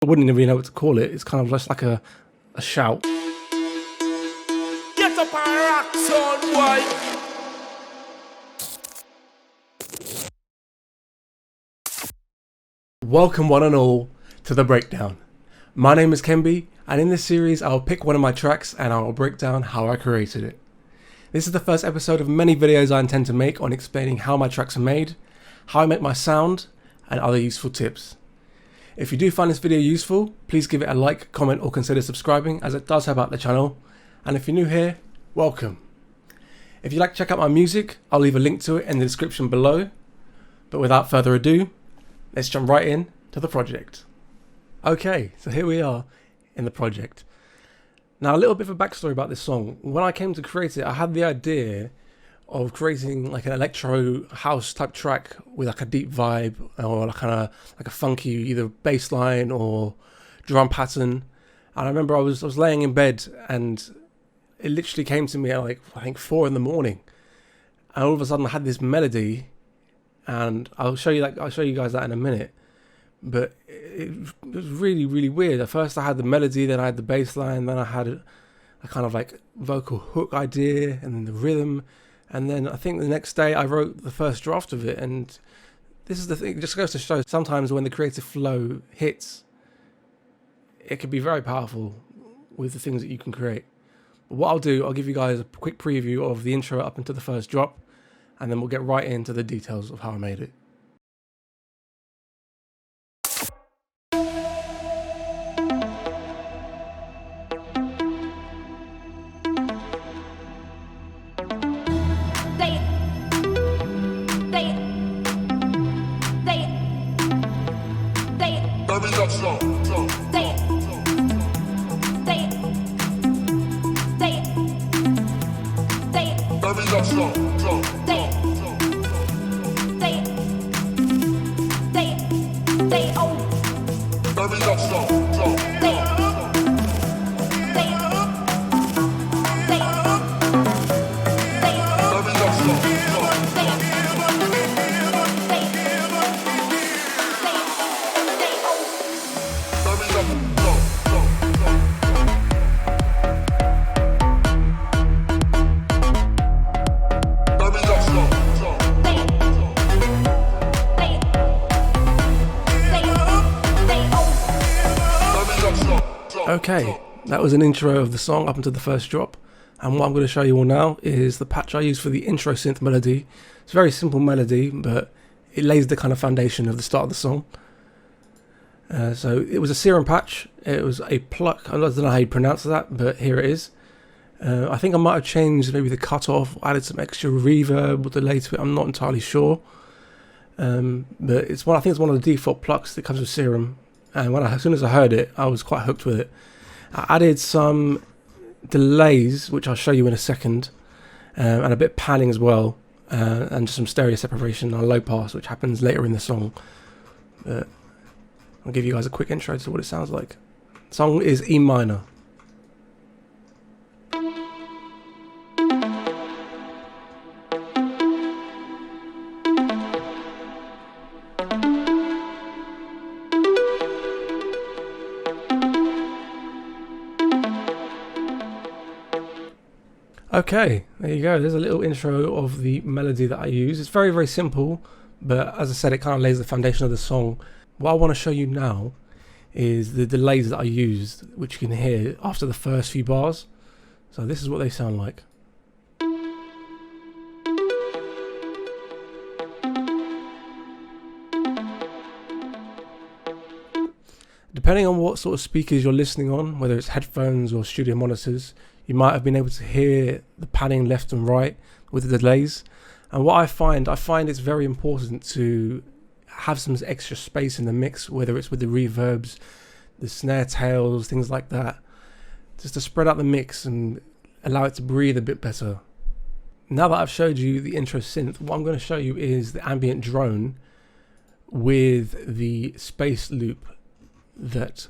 I wouldn't even know what to call it. It's kind of just like a shout. Get up and rock, son, boy. Welcome one and all to The Breakdown. My name is Kenby, and in this series I'll pick one of my tracks and I'll break down how I created it. This is the first episode of many videos I intend to make on explaining how my tracks are made, how I make my sound, and other useful tips. If you do find this video useful, please give it a like, comment or consider subscribing, as it does help out the channel. And if you're new here, welcome. If you'd like to check out my music, I'll leave a link to it in the description below. But without further ado, let's jump right in to the project. Okay, so here we are in the project. Now, a little bit of a backstory about this song. When I came to create it, I had the idea of creating like an electro house type track with like a deep vibe or like kind of like a funky either bass line or drum pattern. And I remember I was laying in bed and it literally came to me at like I think 4 a.m. and all of a sudden I had this melody, and I'll show you guys that in a minute. But it was really, really weird. At first I had the melody, then I had the bass line, then I had a kind of like vocal hook idea and then the rhythm. And then I think the next day I wrote the first draft of it. And this is the thing, it just goes to show sometimes when the creative flow hits, it can be very powerful with the things that you can create. But what I'll do, I'll give you guys a quick preview of the intro up until the first drop, and then we'll get right into the details of how I made it. Okay, that was an intro of the song up until the first drop, and what I'm going to show you all now is the patch I use for the intro synth melody. It's a very simple melody, but it lays the kind of foundation of the start of the song. So it was a serum patch, it was a pluck, I don't know how you pronounce that, but here it is. I think I might have changed maybe the cutoff, added some extra reverb or delay to it, I'm not entirely sure. But I think it's one of the default plucks that comes with serum. And as soon as I heard it, I was quite hooked with it. I added some delays, which I'll show you in a second, and a bit of panning as well, and just some stereo separation and a low pass, which happens later in the song. But I'll give you guys a quick intro to what it sounds like. The song is E minor. Okay, there you go. There's a little intro of the melody that I use. It's very, very simple, but as I said, it kind of lays the foundation of the song. What I want to show you now is the delays that I used, which you can hear after the first few bars. So this is what they sound like. Depending on what sort of speakers you're listening on, whether it's headphones or studio monitors, you might have been able to hear the panning left and right with the delays. And what I find it's very important to have some extra space in the mix, whether it's with the reverbs, the snare tails, things like that, just to spread out the mix and allow it to breathe a bit better. Now that I've showed you the intro synth, what I'm going to show you is the ambient drone with the space loop that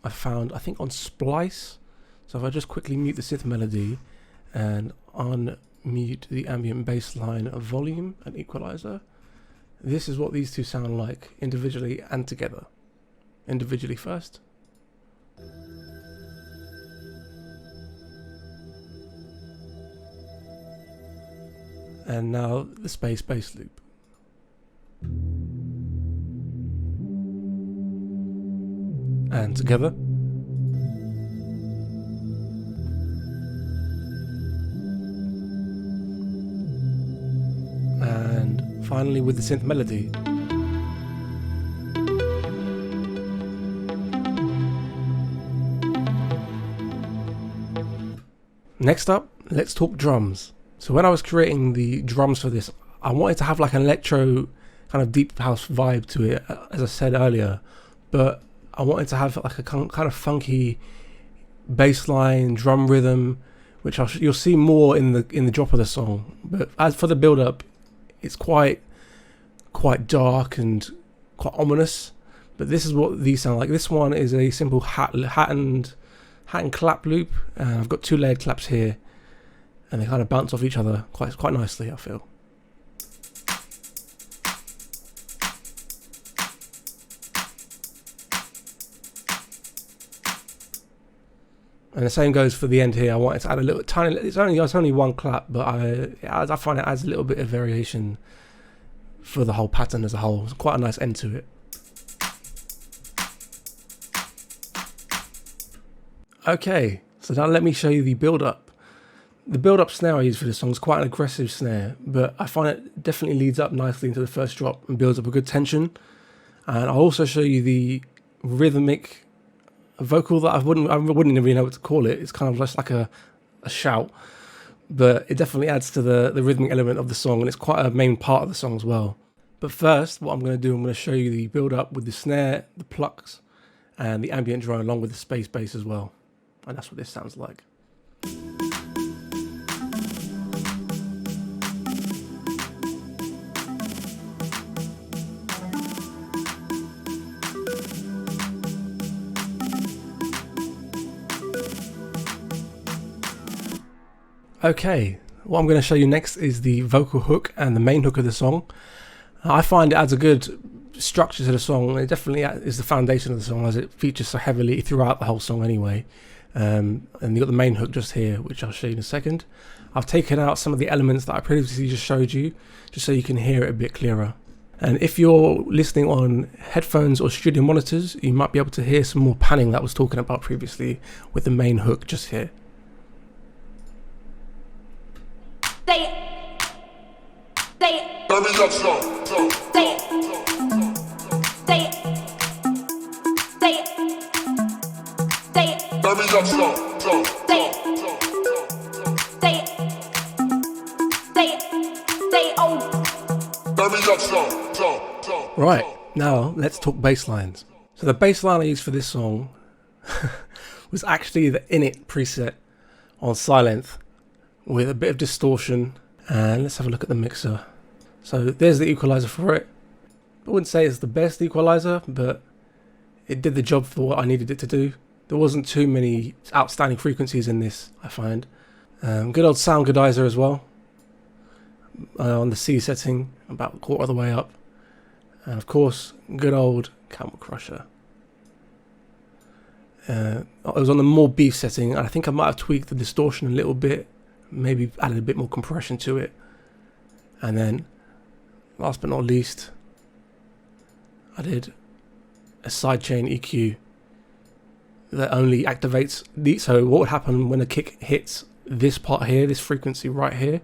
I found, I think, on Splice. So if I just quickly mute the synth melody and unmute the ambient bass line volume and equalizer, this is what these two sound like individually and together. individually first. And now the space bass loop. And together. And finally with the synth melody. Next up, let's talk drums. So when I was creating the drums for this, I wanted to have like an electro kind of deep house vibe to it, as I said earlier, but I wanted to have like a kind of funky bass line, drum rhythm, which you'll see more in the drop of the song. But as for the build up, it's quite dark and quite ominous. But this is what these sound like. This one is a simple hat and clap loop, and I've got 2 layered claps here, and they kind of bounce off each other quite nicely, I feel. And the same goes for the end here. I wanted to add a little tiny. It's only 1 clap, but I find it adds a little bit of variation for the whole pattern as a whole. It's quite a nice end to it. Okay, so now let me show you the build-up. The build-up snare I use for this song is quite an aggressive snare, but I find it definitely leads up nicely into the first drop and builds up a good tension. And I'll also show you the rhythmic vocal that I wouldn't even know what to call it. It's kind of just like a shout, but it definitely adds to the rhythmic element of the song, and it's quite a main part of the song as well. But first, what I'm going to do, I'm going to show you the build-up with the snare, the plucks, and the ambient drone along with the space bass as well. And that's what this sounds like. Okay, what I'm going to show you next is the vocal hook and the main hook of the song. I find it adds a good structure to the song. It definitely is the foundation of the song, as it features so heavily throughout the whole song anyway. And you got the main hook just here, which I'll show you in a second. I've taken out some of the elements that I previously just showed you, just so you can hear it a bit clearer. And if you're listening on headphones or studio monitors, you might be able to hear some more panning that I was talking about previously with the main hook just here. Right, now let's talk bass lines. So the bass line I used for this song was actually the init preset on Silent with a bit of distortion. And let's have a look at the mixer. So there's the equalizer for it. I wouldn't say it's the best equalizer, but it did the job for what I needed it to do. There wasn't too many outstanding frequencies in this, I find. Good old sound goodizer as well. On the C setting, about a quarter of the way up. And of course, good old Camel Crusher. It was on the more beef setting, and I think I might have tweaked the distortion a little bit, maybe added a bit more compression to it. And then, last but not least, I did a sidechain EQ that only activates so what would happen when a kick hits this part here, this frequency right here,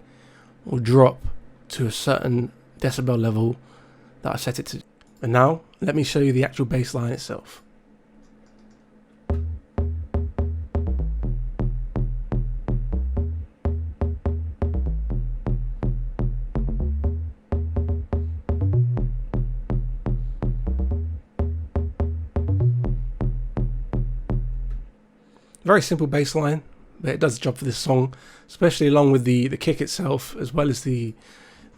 will drop to a certain decibel level that I set it to. And now, let me show you the actual bass line itself. Very simple bass line, but it does the job for this song, especially along with the kick itself, as well as the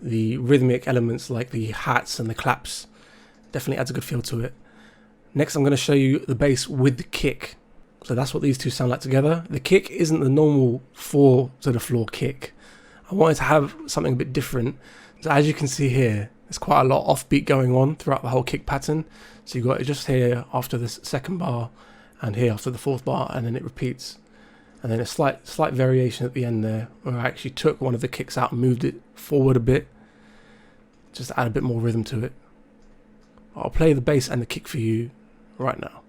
rhythmic elements like the hats and the claps. Definitely adds a good feel to it. Next, I'm going to show you the bass with the kick. So that's what these two sound like together. The kick isn't the normal 4 to the floor kick. I wanted to have something a bit different. So as you can see here, There's quite a lot of offbeat going on throughout the whole kick pattern. So you've got it just here after the second bar and here after the fourth bar, and then it repeats. And then a slight variation at the end there, where I actually took one of the kicks out and moved it forward a bit, just to add a bit more rhythm to it. I'll play the bass and the kick for you right now.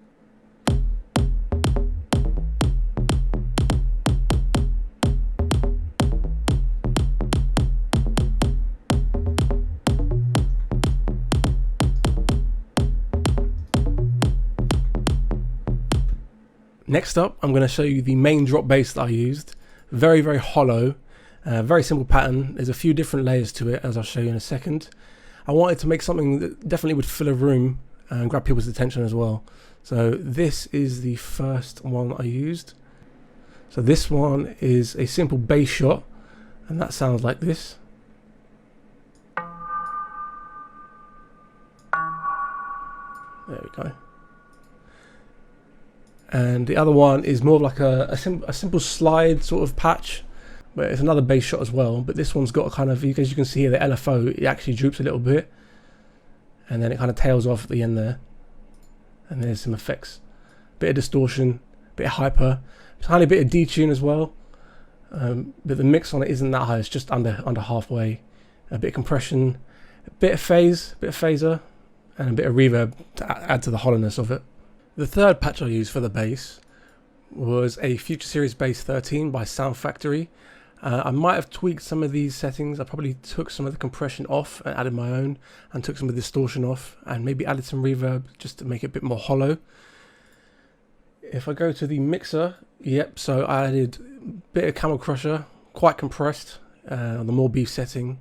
Next up, I'm going to show you the main drop bass that I used. Very, very hollow, very simple pattern. There's a few different layers to it, as I'll show you in a second. I wanted to make something that definitely would fill a room and grab people's attention as well. So this is the first one I used. So this one is a simple bass shot, and that sounds like this. There we go. And the other one is more of like a simple slide sort of patch, but it's another bass shot as well. But this one's got a kind of, as you can see here, the LFO, it actually droops a little bit, and then it kind of tails off at the end there. And there's some effects, bit of distortion, bit of hyper, tiny bit of detune as well. But the mix on it isn't that high; it's just under halfway. A bit of compression, a bit of phase, a bit of phaser, and a bit of reverb to add to the hollowness of it. The third patch I used for the bass was a Future Series Bass 13 by Sound Factory. I might have tweaked some of these settings. I probably took some of the compression off and added my own, and took some of the distortion off, and maybe added some reverb just to make it a bit more hollow. If I go to the mixer, yep, so I added a bit of Camel Crusher, quite compressed, on the more beef setting,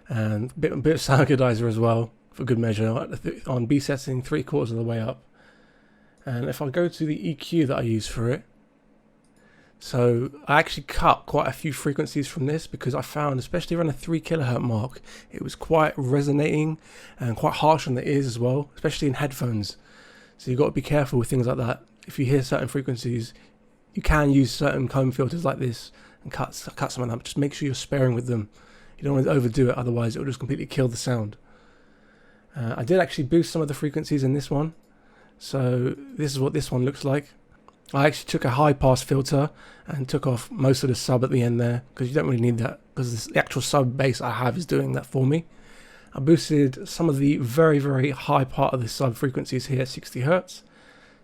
and a bit of Sound Goodizer as well, for good measure, on B setting, 3/4 of the way up. And if I go to the EQ that I use for it, so I actually cut quite a few frequencies from this, because I found, especially around the 3 kHz mark, it was quite resonating and quite harsh on the ears as well, especially in headphones. So you've got to be careful with things like that. If you hear certain frequencies, you can use certain comb filters like this and cut some of them. Just make sure you're sparing with them. You don't want to overdo it, otherwise it will just completely kill the sound. I did actually boost some of the frequencies in this one. So this is what this one looks like. I actually took a high pass filter and took off most of the sub at the end there, because you don't really need that, because the actual sub bass I have is doing that for me. I boosted some of the very, very high part of the sub frequencies here at 60 Hz.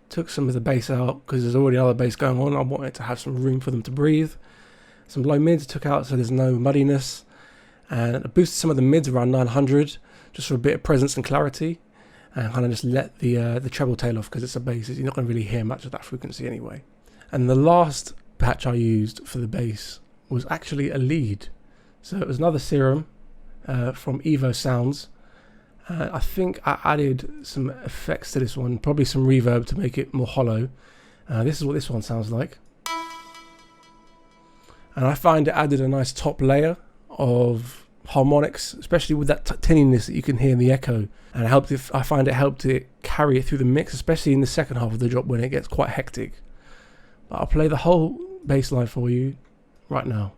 Took some of the bass out because there's already another bass going on. I wanted to have some room for them to breathe. Some low mids took out so there's no muddiness. And I boosted some of the mids around 900 just for a bit of presence and clarity. And kind of just let the treble tail off, because it's a bass. You're not going to really hear much of that frequency anyway. And the last patch I used for the bass was actually a lead. So it was another Serum from Evo Sounds. I think I added some effects to this one, probably some reverb to make it more hollow. This is what this one sounds like. And I find it added a nice top layer of harmonics, especially with that tinniness that you can hear in the echo. And I find it helped it carry it through the mix, especially in the second half of the drop when it gets quite hectic. But I'll play the whole bass line for you right now.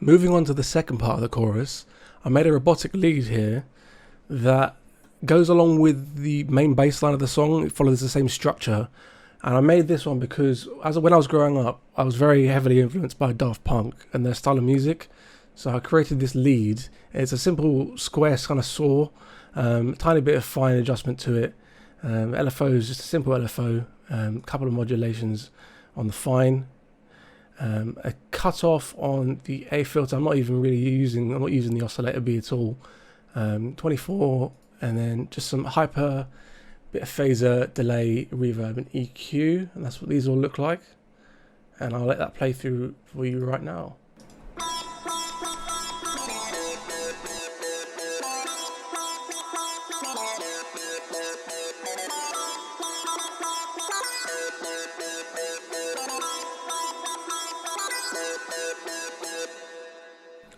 Moving on to the second part of the chorus, I made a robotic lead here that goes along with the main bass line of the song. It follows the same structure. And I made this one because when I was growing up, I was very heavily influenced by Daft Punk and their style of music. So I created this lead. It's a simple square kind of saw, tiny bit of fine adjustment to it. LFO is just a simple LFO, couple of modulations on the fine. A cut off on the A filter. I'm not using the oscillator B at all. 24, and then just some hyper, bit of phaser, delay, reverb, and EQ, and that's what these all look like. And I'll let that play through for you right now.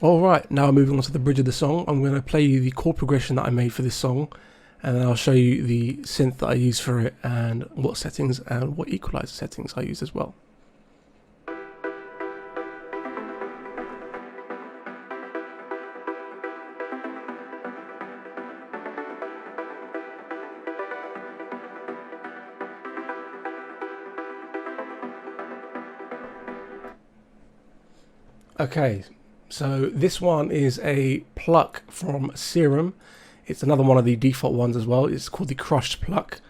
Alright, now moving on to the bridge of the song, I'm going to play you the chord progression that I made for this song, and then I'll show you the synth that I use for it and what settings and what equalizer settings I use as well. Okay, so this one is a pluck from Serum. It's another one of the default ones as well. It's called the crushed pluck.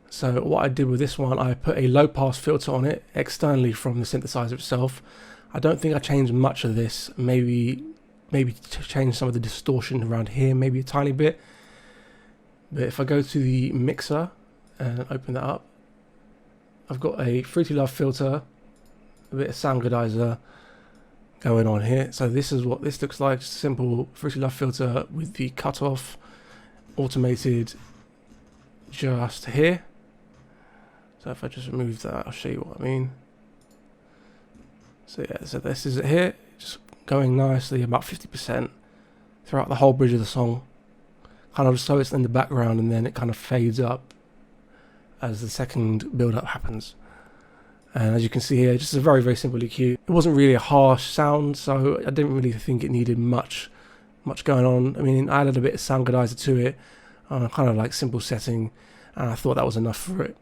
So what I did with this one, I put a low pass filter on it externally from the synthesizer itself. I don't think I changed much of this. Maybe to change some of the distortion around here, maybe a tiny bit. But if I go to the mixer and open that up, I've got a Fruity Love filter, a bit of sound goodizer going on here. So this is what this looks like, just a simple Fruity Love filter with the cutoff automated just here. So if I just remove that, I'll show you what I mean. So yeah, so this is it here, just going nicely about 50% throughout the whole bridge of the song, kind of so it's in the background, and then it kind of fades up as the second build up happens. And as you can see here, just a very, very simple EQ. It wasn't really a harsh sound, so I didn't really think it needed much going on. I mean, I added a bit of sound goodizer to it, kind of like simple setting, and I thought that was enough for it.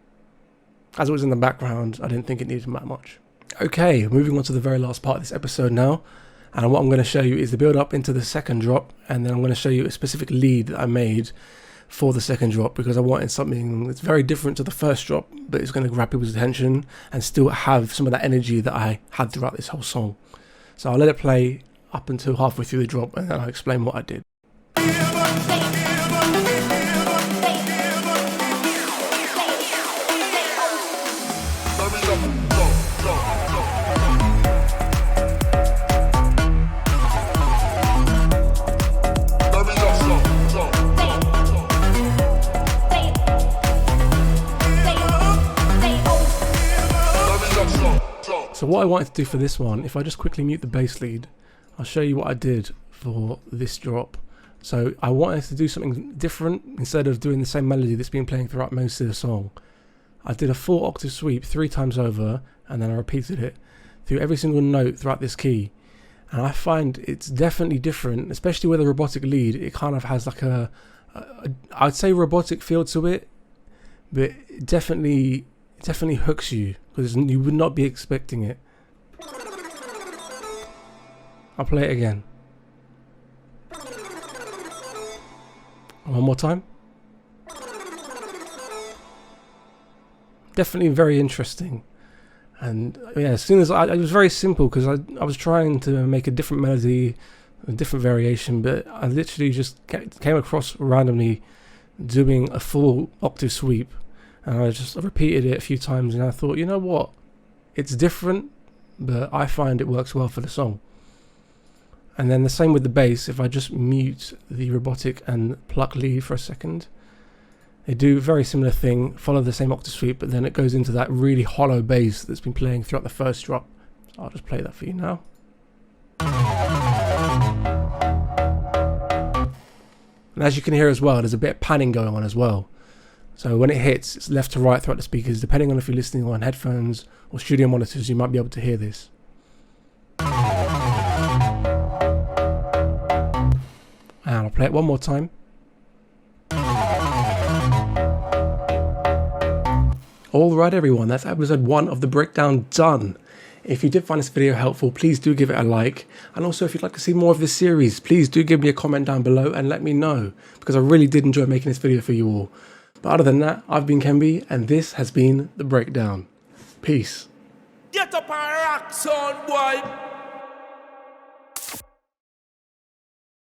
As it was in the background, I didn't think it needed that much. Okay, moving on to the very last part of this episode now. And what I'm going to show you is the build up into the second drop, and then I'm going to show you a specific lead that I made for the second drop, because I wanted something that's very different to the first drop, but it's going to grab people's attention and still have some of that energy that I had throughout this whole song. So I'll let it play up until halfway through the drop, and then I'll explain what I did. So what I wanted to do for this one, if I just quickly mute the bass lead, I'll show you what I did for this drop. So I wanted to do something different. Instead of doing the same melody that's been playing throughout most of the song, I did a full octave sweep 3 times over, and then I repeated it through every single note throughout this key. And I find it's definitely different, especially with a robotic lead. It kind of has like I'd say robotic feel to it, but it definitely hooks you, because you would not be expecting it. I'll play it again. One more time. Definitely very interesting. And yeah, as soon as it was very simple, because I was trying to make a different melody, a different variation, but I literally just came across randomly doing a full octave sweep. And I just repeated it a few times, and I thought, you know what? It's different, but I find it works well for the song. And then the same with the bass. If I just mute the robotic and pluck lead for a second, they do a very similar thing, follow the same octave sweep, but then it goes into that really hollow bass that's been playing throughout the first drop. So I'll just play that for you now. And as you can hear as well, there's a bit of panning going on as well. So when it hits, it's left to right throughout the speakers. Depending on if you're listening on headphones or studio monitors, you might be able to hear this. And I'll play it one more time. Alright everyone, that's episode 1 of the breakdown done. If you did find this video helpful, please do give it a like. And also, if you'd like to see more of this series, please do give me a comment down below and let me know, because I really did enjoy making this video for you all. But other than that, I've been Kenby, and this has been The Breakdown. Peace. Get up and rock, son boy.